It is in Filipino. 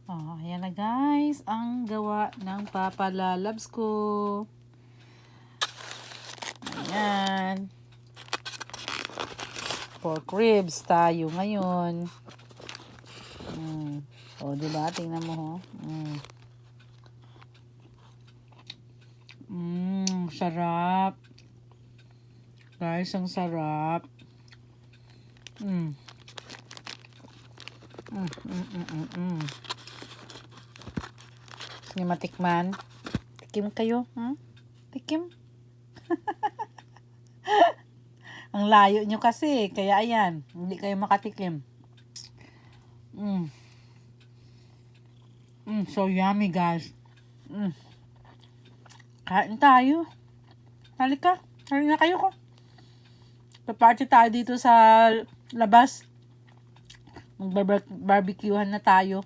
Oh, ayan na guys, ang gawa ng papalalabs ko. Ayan. Pork ribs tayo ngayon. O, diba? Tingnan mo, ho. Sarap. Guys, ang sarap. Gusto niyo matikman? Tikim kayo, Tikim. Ang layo nyo kasi, kaya ayan, hindi kayo makatikim. So yummy guys. Kain tayo. Halika, halika kayo ko. Party tayo dito sa labas. Mag-barbecuehan na tayo.